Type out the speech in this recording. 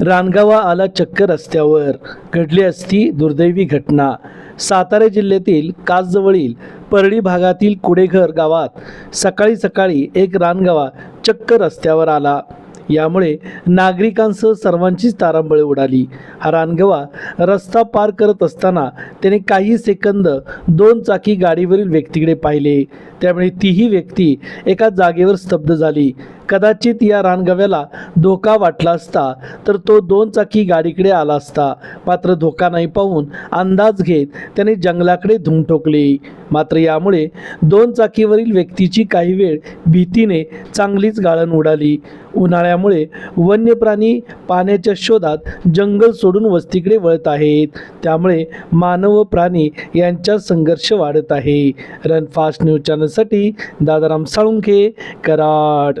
रानगावा आला चक्क रस्त्यावर, घडली असती दुर्दैवी घटना। सातारा जिल्ह्यातील कासजवळील परळी भागातील कुडेघर गावात सकाळी सकाळी एक रानगावा चक्क रस्त्यावर आला। यामुळे नागरिकांसह सर्वांचीच तारांबळ उडाली। हा रानगावा रस्ता पार करत असताना त्याने काही सेकंद दोन चाकी गाडीवरील व्यक्तीकडे पाहिले। त्यामुळे तीही व्यक्ती एका जागेवर स्तब्ध झाली। कदाचित या रानगव्याला धोका वाटला असता तर तो दोन चाकी गाडीकडे आला असता, मात्र धोका नाही पाहून अंदाज घेत त्याने जंगलाकडे धूम ठोकले। मात्र यामुळे दोन चाकीवरील व्यक्तीची काही वेळ भीतीने चांगलीच गाळण उडाली। उन्हाळ्यामुळे वन्य प्राणी पाण्याच्या शोधात जंगल सोडून वस्तीकडे वळत आहेत, त्यामुळे मानव व प्राणी यांच्यात संघर्ष वाढत आहे। रन फास्ट न्यूज चॅनलसाठी दादाराम साळुंखे, कराड।